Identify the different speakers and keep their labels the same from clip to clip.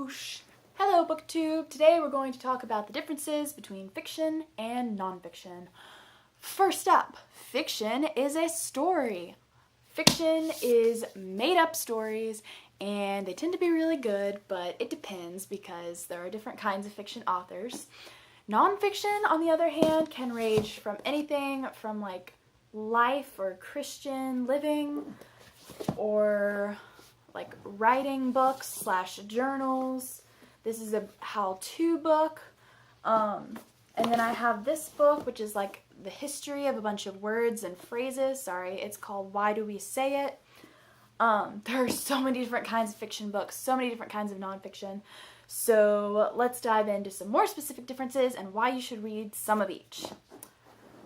Speaker 1: Whoosh! Hello BookTube! Today we're going to talk about the differences between fiction and nonfiction. First up, fiction is a story. Fiction is made up stories and they tend to be really good, but it depends because there are different kinds of fiction authors. Nonfiction, on the other hand, can range from anything from like life or Christian living or like writing books slash journals. This is a how-to book. And then I have this book, which is like the history of a bunch of words and phrases. Sorry, it's called Why Do We Say It? There are so many different kinds of fiction books, so many different kinds of nonfiction. So let's dive into some more specific differences and why you should read some of each.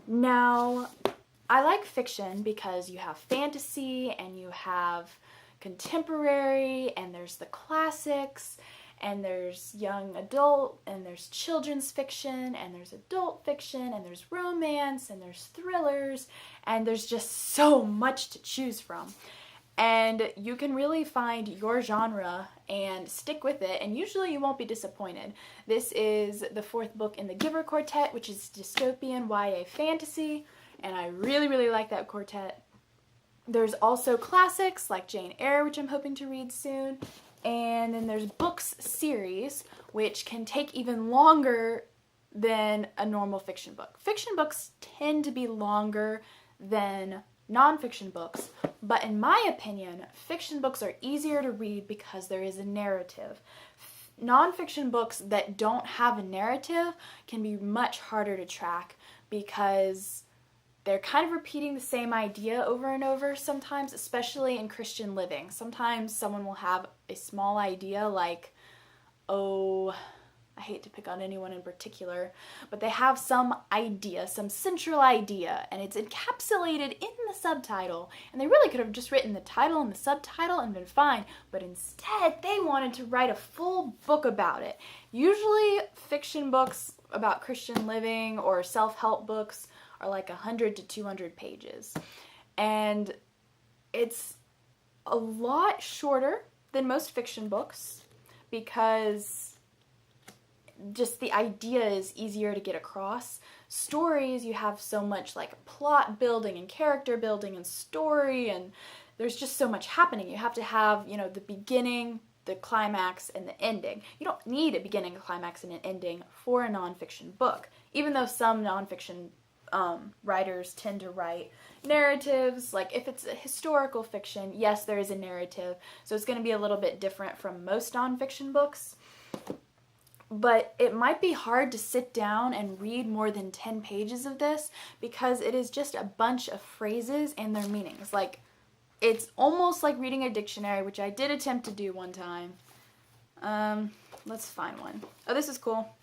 Speaker 1: Now, I like fiction because you have fantasy and you have contemporary and there's the classics and there's young adult and there's children's fiction and there's adult fiction and there's romance and there's thrillers and there's just so much to choose from. And you can really find your genre and stick with it, and usually you won't be disappointed. This is the fourth book in the Giver Quartet, which is dystopian YA fantasy, and I really like that quartet. There's also classics like Jane Eyre, which I'm hoping to read soon, and then there's books series, which can take even longer than a normal fiction book. Fiction books tend to be longer than nonfiction books, but in my opinion, fiction books are easier to read because there is a narrative. Nonfiction books that don't have a narrative can be much harder to track because they're kind of repeating the same idea over and over sometimes, especially in Christian living. Sometimes someone will have a small idea like, I hate to pick on anyone in particular, but they have some idea, some central idea, and it's encapsulated in the subtitle. And they really could have just written the title and the subtitle and been fine, but instead they wanted to write a full book about it. Usually fiction books about Christian living or self-help books are like 100 to 200 pages. And it's a lot shorter than most fiction books because just the idea is easier to get across. Stories, you have so much like plot building and character building and story, and there's just so much happening. You have to have, the beginning, the climax, and the ending. You don't need a beginning, a climax, and an ending for a nonfiction book, even though some nonfiction writers tend to write narratives. Like if it's a historical fiction, yes, there is a narrative, so it's going to be a little bit different from most nonfiction books. But it might be hard to sit down and read more than 10 pages of this because it is just a bunch of phrases and their meanings. Like, it's almost like reading a dictionary, which I did attempt to do one time. Let's find one. Oh, this is cool.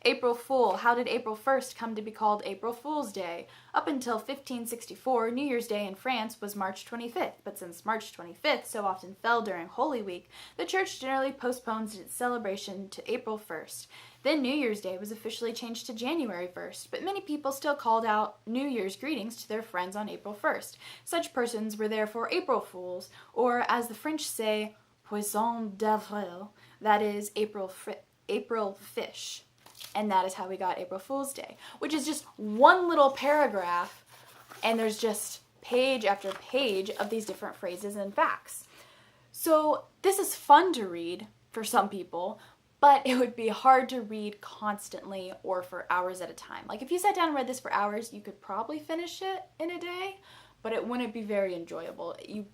Speaker 1: April Fool. How did April 1st come to be called April Fool's Day? Up until 1564, New Year's Day in France was March 25th, but since March 25th so often fell during Holy Week, the church generally postpones its celebration to April 1st. Then New Year's Day was officially changed to January 1st, but many people still called out New Year's greetings to their friends on April 1st. Such persons were therefore April Fools, or as the French say, Poisson d'avril, that is April fish. And that is how we got April Fool's Day, which is just one little paragraph, and there's just page after page of these different phrases and facts. So this is fun to read for some people, but it would be hard to read constantly or for hours at a time. Like if you sat down and read this for hours, you could probably finish it in a day, but it wouldn't be very enjoyable. You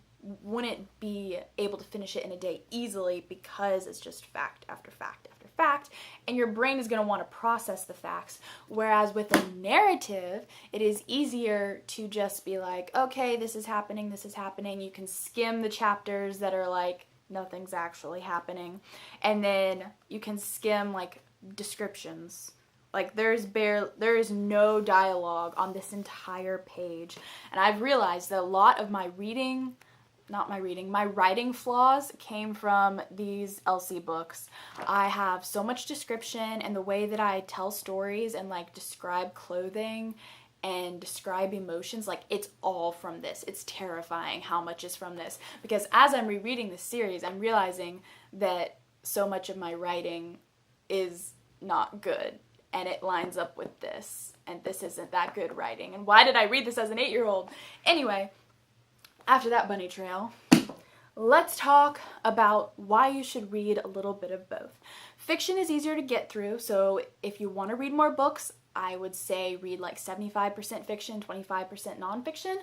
Speaker 1: wouldn't be able to finish it in a day easily because it's just fact after fact after fact, and your brain is going to want to process the facts. Whereas with a narrative, it is easier to just be like, okay, this is happening, this is happening. You can skim the chapters that are like, nothing's actually happening. And then you can skim like descriptions. Like there is no dialogue on this entire page. And I've realized that a lot of my writing flaws came from these Elsie books. I have so much description, and the way that I tell stories and like describe clothing and describe emotions, like it's all from this. It's terrifying how much is from this, because as I'm rereading this series, I'm realizing that so much of my writing is not good, and it lines up with this, and this isn't that good writing, and why did I read this as an 8-year-old? Anyway, after that bunny trail, let's talk about why you should read a little bit of both. Fiction is easier to get through, so if you want to read more books, I would say read like 75% fiction, 25% nonfiction.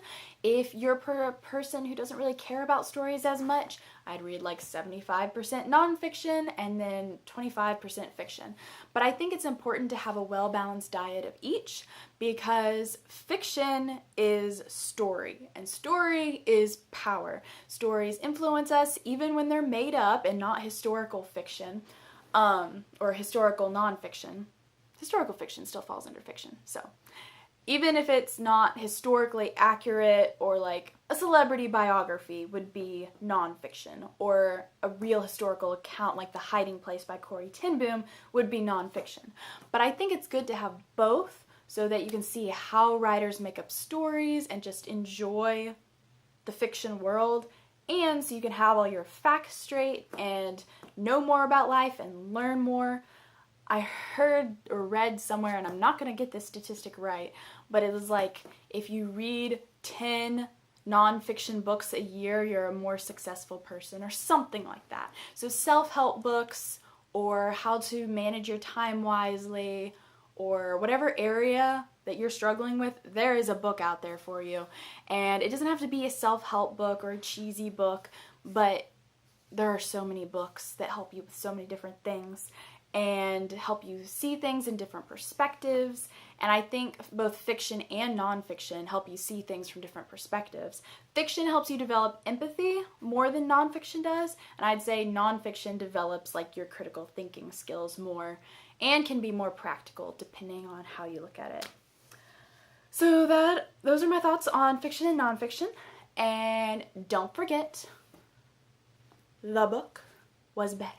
Speaker 1: If you're a person who doesn't really care about stories as much, I'd read like 75% nonfiction and then 25% fiction. But I think it's important to have a well-balanced diet of each, because fiction is story, and story is power. Stories influence us even when they're made up and not historical fiction, or historical nonfiction. Historical fiction still falls under fiction. So even if it's not historically accurate, or like a celebrity biography would be nonfiction, or a real historical account like The Hiding Place by Corrie ten Boom would be nonfiction. But I think it's good to have both so that you can see how writers make up stories and just enjoy the fiction world, and so you can have all your facts straight and know more about life and learn more. I heard or read somewhere, and I'm not going to get this statistic right, but it was like if you read 10 nonfiction books a year, you're a more successful person, or something like that. So self-help books, or how to manage your time wisely, or whatever area that you're struggling with, there is a book out there for you. And it doesn't have to be a self-help book or a cheesy book, but there are so many books that help you with so many different things and help you see things in different perspectives. And I think both fiction and nonfiction help you see things from different perspectives. Fiction helps you develop empathy more than nonfiction does, and I'd say nonfiction develops like your critical thinking skills more and can be more practical depending on how you look at it. So those are my thoughts on fiction and nonfiction. And don't forget, the book was better.